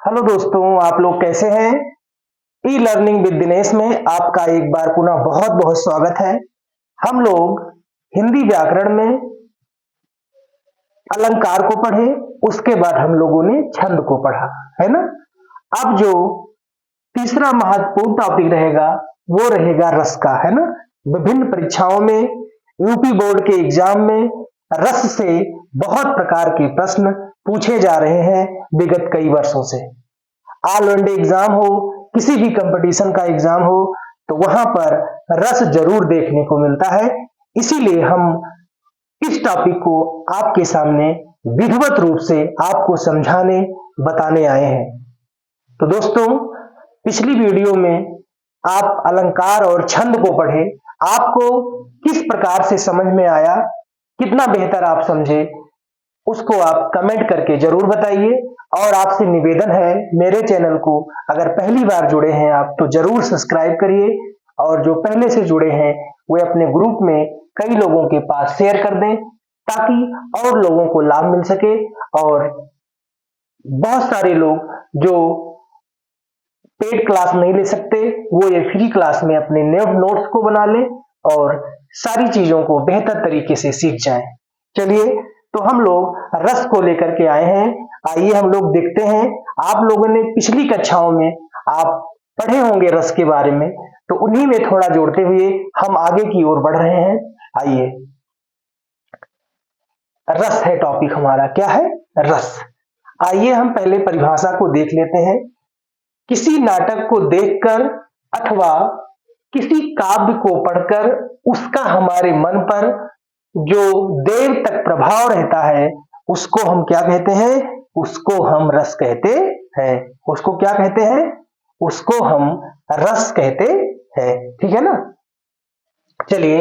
Hello दोस्तों, आप लोग कैसे हैं? ई लर्निंग विद दिनेश में आपका एक बार पुनः बहुत बहुत स्वागत है। हम लोग हिंदी व्याकरण में अलंकार को पढ़े, उसके बाद हम लोगों ने छंद को पढ़ा, है ना। अब जो तीसरा महत्वपूर्ण टॉपिक रहेगा वो रहेगा रस का, है ना। विभिन्न परीक्षाओं में, यूपी बोर्ड के एग्जाम में रस से बहुत प्रकार के प्रश्न पूछे जा रहे हैं विगत कई वर्षों से। ऑल वनडे एग्जाम हो, किसी भी कंपटीशन का एग्जाम हो, तो वहां पर रस जरूर देखने को मिलता है। इसीलिए हम इस टॉपिक को आपके सामने विधिवत रूप से आपको समझाने बताने आए हैं। तो दोस्तों, पिछली वीडियो में आप अलंकार और छंद को पढ़े, आपको किस प्रकार से समझ में आया, कितना बेहतर आप समझे, उसको आप कमेंट करके जरूर बताइए। और आपसे निवेदन है, मेरे चैनल को अगर पहली बार जुड़े हैं आप तो जरूर सब्सक्राइब करिए, और जो पहले से जुड़े हैं वे अपने ग्रुप में कई लोगों के पास शेयर कर दें ताकि और लोगों को लाभ मिल सके। और बहुत सारे लोग जो पेड क्लास नहीं ले सकते वो ये फ्री क्लास में अपने नोट्स को बना लें और सारी चीजों को बेहतर तरीके से सीख जाएं। चलिए, तो हम लोग रस को लेकर के आए हैं। आइए हम लोग देखते हैं। आप लोगों ने पिछली कक्षाओं में आप पढ़े होंगे रस के बारे में, तो उन्हीं में थोड़ा जोड़ते हुए हम आगे की ओर बढ़ रहे हैं। आइए, रस है टॉपिक हमारा। क्या है? रस। आइए हम पहले परिभाषा को देख लेते हैं। किसी नाटक को देखकर अथवा किसी काव्य को पढ़कर उसका हमारे मन पर जो देर तक प्रभाव रहता है उसको हम क्या कहते हैं? उसको हम रस कहते हैं। उसको क्या कहते हैं? उसको हम रस कहते हैं। ठीक है ना। चलिए,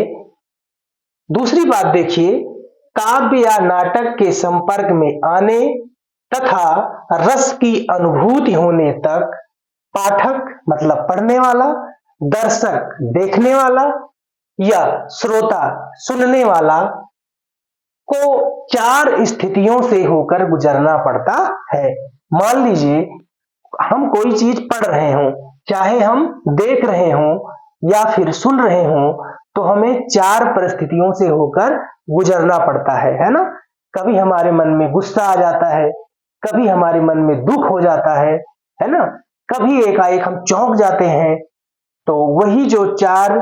दूसरी बात देखिए, काव्य या नाटक के संपर्क में आने तथा रस की अनुभूति होने तक पाठक मतलब पढ़ने वाला, दर्शक देखने वाला या श्रोता सुनने वाला को चार स्थितियों से होकर गुजरना पड़ता है। मान लीजिए हम कोई चीज पढ़ रहे हों, चाहे हम देख रहे हों या फिर सुन रहे हों, तो हमें चार परिस्थितियों से होकर गुजरना पड़ता है ना। कभी हमारे मन में गुस्सा आ जाता है, कभी हमारे मन में दुख हो जाता है ना, कभी एकाएक हम चौंक जाते हैं। तो वही जो चार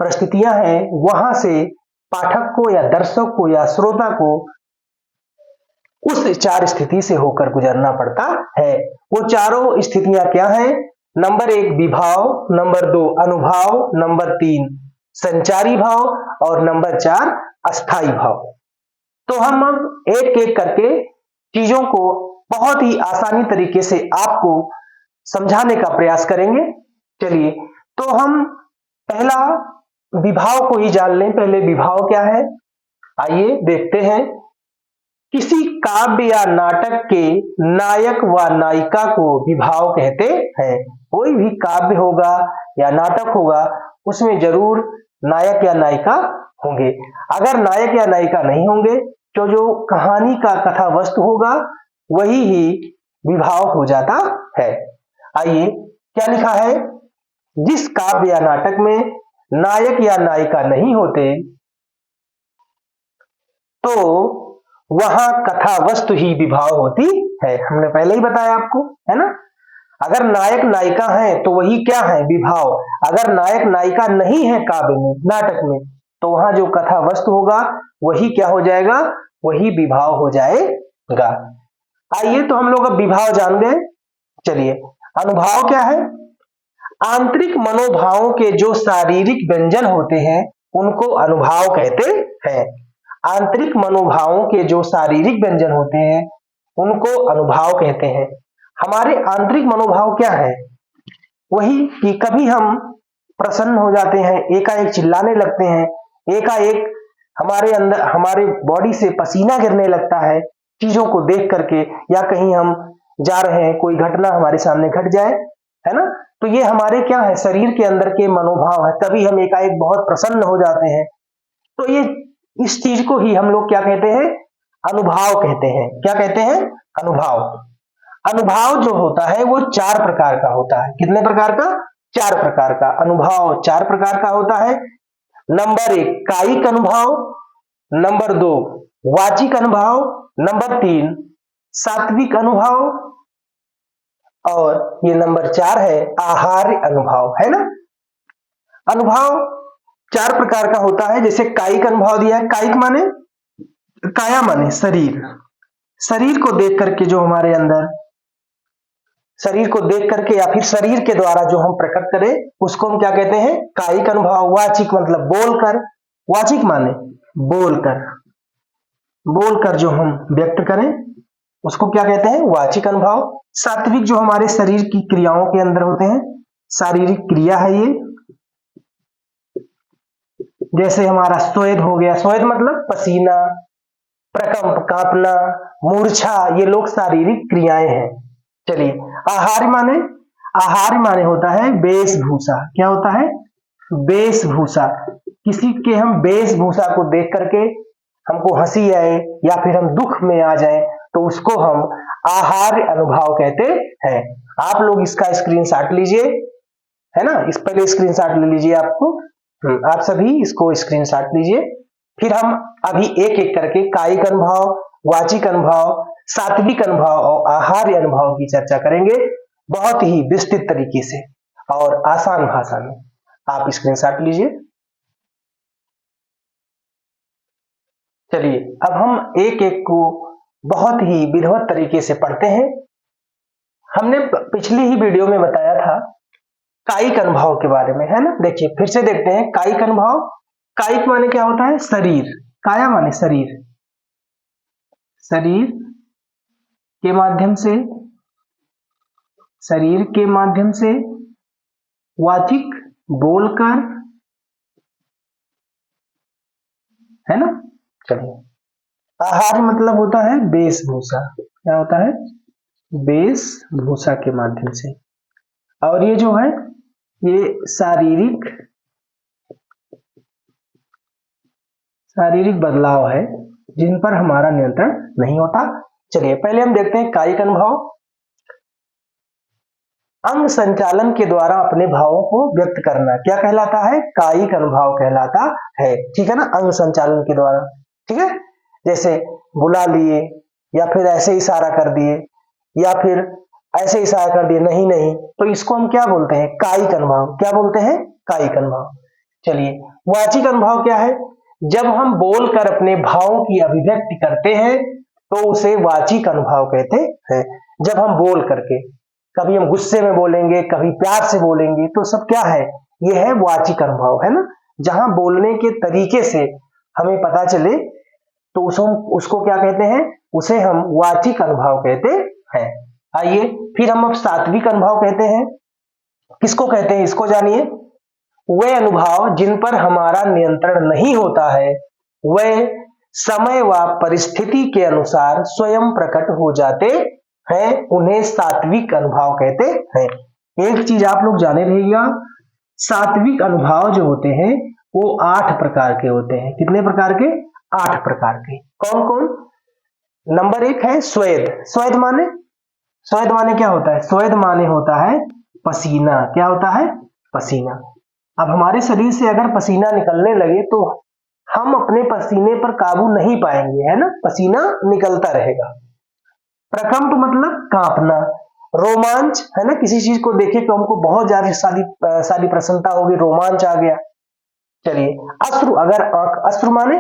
परिस्थितियां हैं वहां से पाठक को या दर्शक को या श्रोता को उस चार स्थिति से होकर गुजरना पड़ता है। वो चारों स्थितियां क्या हैं? नंबर 1 विभाव, नंबर 2 अनुभाव, नंबर 3 संचारी भाव और नंबर 4 अस्थाई भाव। तो हम अब एक एक करके चीजों को बहुत ही आसानी तरीके से आपको समझाने का प्रयास करेंगे। चलिए, तो हम पहला विभाव को ही जान लें। पहले विभाव क्या है, आइए देखते हैं। किसी काव्य या नाटक के नायक व नायिका को विभाव कहते हैं। कोई भी काव्य होगा या नाटक होगा उसमें जरूर नायक या नायिका होंगे। अगर नायक या नायिका नहीं होंगे तो जो कहानी का कथा वस्तु होगा वही ही विभाव हो जाता है। आइए, क्या लिखा है? जिस काव्य या नाटक में नायक या नायिका नहीं होते तो वहां कथा वस्तु ही विभाव होती है। हमने पहले ही बताया आपको, है ना। अगर नायक नायिका है तो वही क्या है? विभाव। अगर नायक नायिका नहीं है काव्य में, नाटक में, तो वहां जो कथा वस्तु होगा वही क्या हो जाएगा? वही विभाव हो जाएगा। आइए, तो हम लोग अब विभाव जान गए। चलिए, अनुभाव क्या है? आंतरिक मनोभावों के जो शारीरिक व्यंजन होते हैं उनको अनुभाव कहते हैं। आंतरिक मनोभावों के जो शारीरिक व्यंजन होते हैं उनको अनुभाव कहते हैं। हमारे आंतरिक मनोभाव क्या है? वही कि कभी हम प्रसन्न हो जाते हैं, एकाएक चिल्लाने लगते हैं, एकाएक हमारे अंदर हमारे बॉडी से पसीना गिरने लगता है चीजों को देख करके, या कहीं हम जा रहे हैं, कोई घटना हमारे सामने घट जाए, है ना, तो ये हमारे क्या है? शरीर के अंदर के मनोभाव है। तभी हम एकाएक बहुत प्रसन्न हो जाते हैं। तो ये इस चीज को ही हम लोग क्या कहते हैं? अनुभाव कहते हैं। क्या कहते हैं? अनुभाव। अनुभाव जो होता है वो 4 प्रकार का होता है। कितने प्रकार का? 4 प्रकार का। अनुभाव 4 प्रकार का होता है। नंबर 1 कायिक अनुभाव, नंबर 2 वाचिक अनुभाव, नंबर 3 सात्विक अनुभाव, और ये नंबर 4 है आहार्य अनुभाव, है ना। अनुभाव 4 प्रकार का होता है। जैसे कायिक अनुभाव दिया है। कायिक माने, काया माने शरीर, शरीर को देख करके जो हमारे अंदर, शरीर को देख करके या फिर शरीर के द्वारा जो हम प्रकट करें उसको हम क्या कहते हैं? कायिक अनुभव। वाचिक मतलब बोलकर, वाचिक माने बोलकर, बोलकर जो हम व्यक्त करें उसको क्या कहते हैं? वाचिक अनुभव। सात्विक जो हमारे शरीर की क्रियाओं के अंदर होते हैं, शारीरिक क्रिया है ये। जैसे हमारा स्वेद हो गया, स्वेद मतलब पसीना, प्रकंप कांपना, मूर्छा, ये लोग शारीरिक क्रियाएं हैं। चलिए आहार माने, आहार माने होता है वेशभूषा। क्या होता है? वेशभूषा। किसी के हम वेशभूषा को देख करके हमको हंसी आए या फिर हम दुख में आ जाए तो उसको हम आहार अनुभव कहते हैं। आप लोग इसका स्क्रीनशॉट लीजिए, है ना। इस पहले स्क्रीनशॉट ले लीजिए आपको, आप सभी इसको स्क्रीनशॉट लीजिए। फिर हम अभी एक एक करके कायिक अनुभव, वाचिक अनुभव, सात्विक अनुभव और आहार्य अनुभव की चर्चा करेंगे बहुत ही विस्तृत तरीके से और आसान भाषा में। आप स्क्रीनशॉट लीजिए। चलिए अब हम एक एक को बहुत ही विधिवत तरीके से पढ़ते हैं। हमने पिछली ही वीडियो में बताया था कायिक अनुभव के बारे में, है ना। देखिए फिर से देखते हैं कायिक अनुभव। कायिक माने क्या होता है? शरीर। काया माने शरीर, शरीर के माध्यम से, शरीर के माध्यम से। वाचिक बोलकर, है ना। चलिए आहार मतलब होता है वेशभूषा। क्या होता है? वेशभूषा के माध्यम से। और ये जो है ये शारीरिक, शारीरिक बदलाव है जिन पर हमारा नियंत्रण नहीं होता। चलिए पहले हम देखते हैं कायिक अनुभव। अंग संचालन के द्वारा अपने भावों को व्यक्त करना क्या कहलाता है? कायिक अनुभव कहलाता है। ठीक है ना, अंग संचालन के द्वारा। ठीक है, जैसे बुला लिए या फिर ऐसे इशारा कर दिए या फिर ऐसे इशारा कर दिए, नहीं नहीं, तो इसको हम क्या बोलते हैं? कायिक अनुभव। क्या बोलते हैं? कायिक अनुभव। चलिए वाचिक अनुभव क्या है? जब हम बोलकर अपने भावों की अभिव्यक्ति करते हैं तो उसे वाचिक अनुभव कहते हैं। जब हम बोल करके, कभी हम गुस्से में बोलेंगे, कभी प्यार से बोलेंगे, तो सब क्या है? ये है वाचिक अनुभव, है ना। जहां बोलने के तरीके से हमें पता चले तो उसको क्या कहते हैं? उसे हम वाचिक अनुभव कहते हैं। आइए फिर हम अब सात्विक अनुभव कहते हैं। किसको कहते हैं इसको जानिए। वे अनुभव जिन पर हमारा नियंत्रण नहीं होता है, वे समय व परिस्थिति के अनुसार स्वयं प्रकट हो जाते हैं, उन्हें सात्विक अनुभव कहते हैं। एक चीज आप लोग जाने रहिएगा, सात्विक अनुभव जो होते हैं वो 8 प्रकार के होते हैं। कितने प्रकार के? 8 प्रकार के। कौन कौन? नंबर 1 है स्वेद। स्वेद माने, स्वेद माने क्या होता है? स्वेद माने होता है पसीना। क्या होता है? पसीना। अब हमारे शरीर से अगर पसीना निकलने लगे तो हम अपने पसीने पर काबू नहीं पाएंगे, है ना, पसीना निकलता रहेगा। प्रकंप मतलब कांपना। रोमांच, है ना, किसी चीज को देखे तो हमको बहुत ज्यादा सारी प्रसन्नता होगी, रोमांच आ गया। चलिए अश्रु, अगर अश्रु माने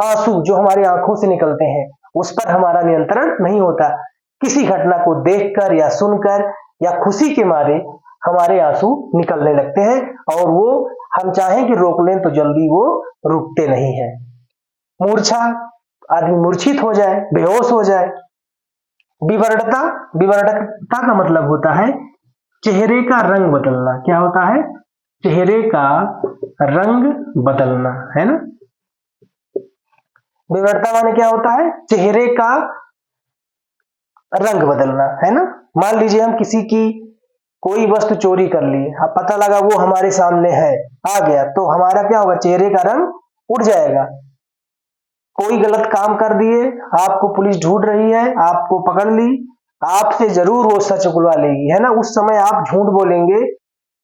आंसू जो हमारी आंखों से निकलते हैं, उस पर हमारा नियंत्रण नहीं होता। किसी घटना को देखकर या सुनकर या खुशी के मारे हमारे आंसू निकलने लगते हैं और वो हम चाहें कि रोक लें तो जल्दी वो रुकते नहीं है। मूर्छा, आदमी मूर्छित हो जाए, बेहोश हो जाए। विवर्णता, विवर्णता का मतलब होता है चेहरे का रंग बदलना। क्या होता है? चेहरे का रंग बदलना, है ना। विवर्णता माने क्या होता है? चेहरे का रंग बदलना, है ना। मान लीजिए हम किसी की कोई वस्तु चोरी कर ली, अब पता लगा वो हमारे सामने है, आ गया, तो हमारा क्या होगा? चेहरे का रंग उड़ जाएगा। कोई गलत काम कर दिए, आपको पुलिस ढूंढ रही है, आपको पकड़ ली, आपसे जरूर वो सच उगलवा लेगी, है ना। उस समय आप झूठ बोलेंगे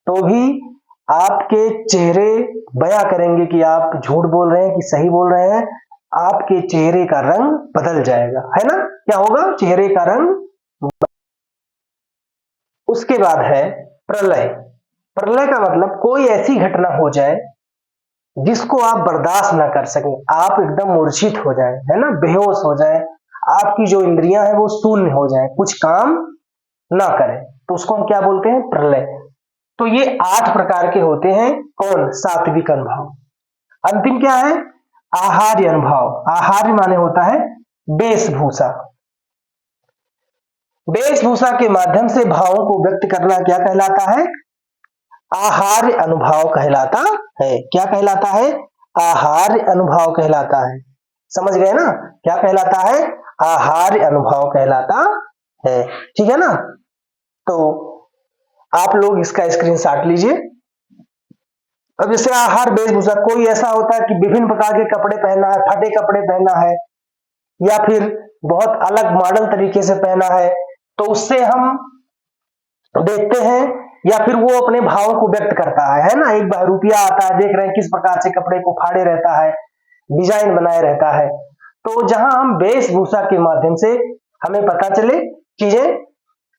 तो भी आपके चेहरे बयां करेंगे कि आप झूठ बोल रहे हैं कि सही बोल रहे हैं। आपके चेहरे का रंग बदल जाएगा, है ना। क्या होगा? चेहरे का रंग। उसके बाद है प्रलय। प्रलय का मतलब कोई ऐसी घटना हो जाए जिसको आप बर्दाश्त ना कर सकें, आप एकदम मूर्छित हो जाए, है ना, बेहोश हो जाए, आपकी जो इंद्रियां हैं वो शून्य हो जाए, कुछ काम ना करें, तो उसको हम क्या बोलते हैं? प्रलय। तो ये 8 प्रकार के होते हैं। कौन? सात्विक अनुभव। अंतिम क्या है? आहार्य अनुभव। आहार्य माने होता है वेशभूषा। वेशभूषा के माध्यम से भावों को व्यक्त करना क्या कहलाता है? आहार्य अनुभव कहलाता है। क्या कहलाता है? आहार्य अनुभव कहलाता है। समझ गए ना? क्या कहलाता है? आहार्य अनुभव कहलाता है। ठीक है ना। तो आप लोग इसका स्क्रीनशॉट लीजिए। अब जैसे आहार वेशभूषा, कोई ऐसा होता है कि विभिन्न प्रकार के कपड़े पहनना है, फटे कपड़े पहनना है, या फिर बहुत अलग मॉडल तरीके से पहना है, तो उससे हम देखते हैं, या फिर वो अपने भावों को व्यक्त करता है ना। एक बहरूपिया आता है, देख रहे हैं किस प्रकार से कपड़े को फाड़े रहता है, डिजाइन बनाए रहता है। तो जहां हम वेशभूषा के माध्यम से हमें पता चले चीजें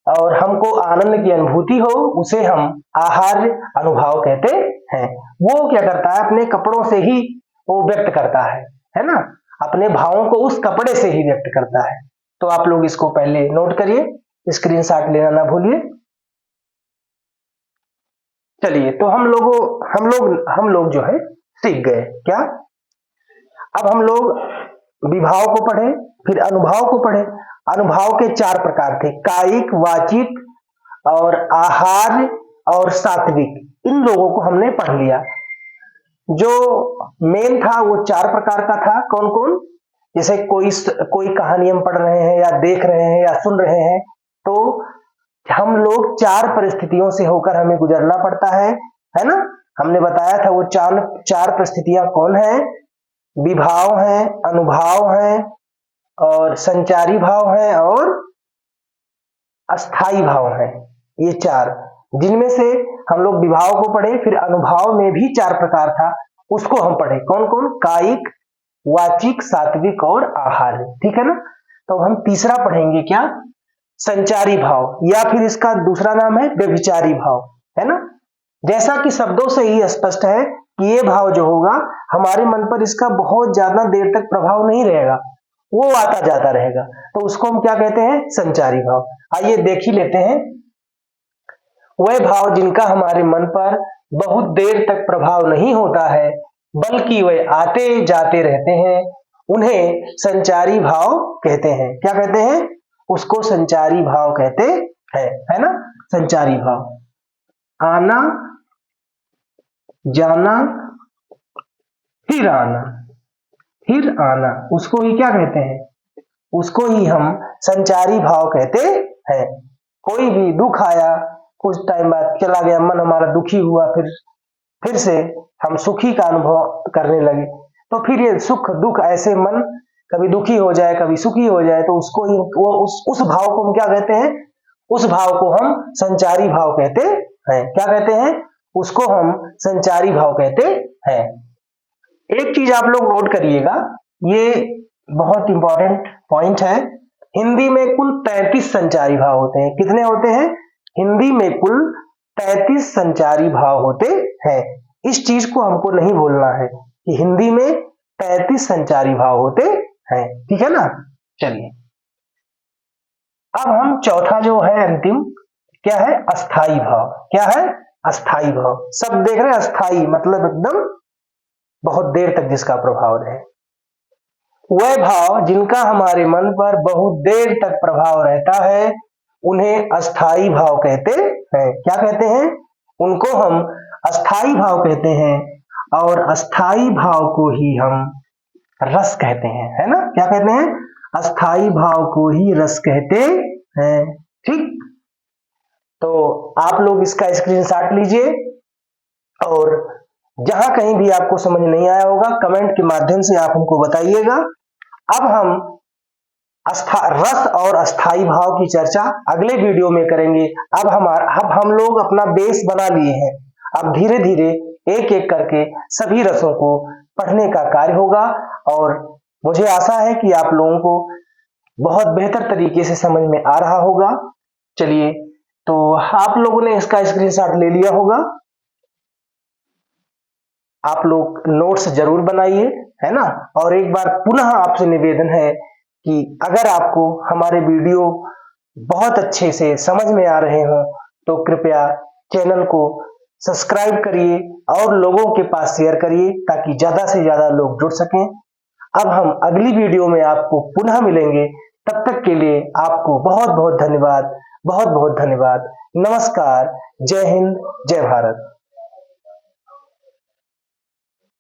और हमको आनंद की अनुभूति हो, उसे हम आहार्य अनुभव कहते हैं। वो क्या करता है? अपने कपड़ों से ही वो व्यक्त करता है ना। अपने भावों को उस कपड़े से ही व्यक्त करता है। तो आप लोग इसको पहले नोट करिए, स्क्रीनशॉट लेना ना भूलिए। चलिए, तो हम लोग जो है सीख गए क्या? अब हम लोग विभाव को पढ़े, फिर अनुभाव को पढ़े। अनुभाव के 4 प्रकार थे, कायिक, वाचिक और आहार्य और सात्विक। इन लोगों को हमने पढ़ लिया। जो मेन था वो 4 प्रकार का था। कौन कौन? जैसे कोई कहानी हम पढ़ रहे हैं या देख रहे हैं या सुन रहे हैं, तो हम लोग 4 परिस्थितियों से होकर हमें गुजरना पड़ता है ना। हमने बताया था वो चार परिस्थितियां कौन है? विभाव है, अनुभाव है, और संचारी भाव है, और अस्थाई भाव है। ये 4, जिनमें से हम लोग विभाव को पढ़े, फिर अनुभाव में भी 4 प्रकार था, उसको हम पढ़े। कौन कौन? कायिक, वाचिक, सात्विक और आहार्य। ठीक है ना। तो हम तीसरा पढ़ेंगे क्या? संचारी भाव, या फिर इसका दूसरा नाम है व्यभिचारी भाव, है ना। जैसा कि शब्दों से ही स्पष्ट है कि ये भाव जो होगा हमारे मन पर इसका बहुत ज्यादा देर तक प्रभाव नहीं रहेगा, वो आता जाता रहेगा, तो उसको हम क्या कहते हैं? संचारी भाव। आइए देख ही लेते हैं। वह भाव जिनका हमारे मन पर बहुत देर तक प्रभाव नहीं होता है, बल्कि वे आते जाते रहते हैं, उन्हें संचारी भाव कहते हैं। क्या कहते हैं? उसको संचारी भाव कहते हैं, है ना। संचारी भाव, आना जाना फिर आना, फिर आना, उसको ही क्या कहते हैं? उसको ही हम संचारी भाव कहते हैं। कोई भी दुख आया, कुछ टाइम बाद चला गया, मन हमारा दुखी हुआ, फिर से हम सुखी का अनुभव करने लगे, तो फिर ये सुख दुख ऐसे मन कभी दुखी हो जाए कभी सुखी हो जाए, तो उसको ही वो उस भाव को हम क्या कहते हैं? उस भाव को हम संचारी भाव कहते हैं। क्या कहते हैं? उसको हम संचारी भाव कहते हैं। एक चीज आप लोग नोट करिएगा, ये बहुत इंपॉर्टेंट पॉइंट है। हिंदी में कुल 33 संचारी भाव होते हैं। कितने होते हैं? हिंदी में कुल 33 संचारी भाव होते हैं। इस चीज को हमको नहीं भूलना है कि हिंदी में 33 संचारी भाव होते हैं। ठीक है ना। चलिए, अब हम चौथा जो है अंतिम, क्या है? अस्थाई भाव। क्या है? अस्थाई भाव। सब देख रहे हैं, अस्थाई मतलब एकदम बहुत देर तक जिसका प्रभाव रहे। वह भाव जिनका हमारे मन पर बहुत देर तक प्रभाव रहता है, उन्हें अस्थाई भाव कहते हैं। क्या कहते हैं? उनको हम अस्थाई भाव कहते हैं, और अस्थाई भाव को ही हम रस कहते हैं, है ना। क्या कहते हैं? अस्थाई भाव को ही रस कहते हैं। ठीक। तो आप लोग इसका स्क्रीनशॉट लीजिए, और जहां कहीं भी आपको समझ नहीं आया होगा, कमेंट के माध्यम से आप हमको बताइएगा। अब हम रस और अस्थाई भाव की चर्चा अगले वीडियो में करेंगे। अब हम लोग अपना बेस बना लिए हैं। अब धीरे धीरे एक एक करके सभी रसों को पढ़ने का कार्य होगा और मुझे आशा है कि आप लोगों को बहुत बेहतर तरीके से समझ में आ रहा होगा। चलिए, तो आप लोगों ने इसका स्क्रीनशॉट ले लिया होगा। आप लोग नोट्स जरूर बनाइए, है ना। और एक बार पुनः आपसे निवेदन है कि अगर आपको हमारे वीडियो बहुत अच्छे से समझ में आ रहे हो तो कृपया चैनल को सब्सक्राइब करिए और लोगों के पास शेयर करिए ताकि ज्यादा से ज्यादा लोग जुड़ सकें। अब हम अगली वीडियो में आपको पुनः मिलेंगे। तब तक के लिए आपको बहुत बहुत धन्यवाद, बहुत बहुत धन्यवाद। नमस्कार, जय हिंद, जय भारत।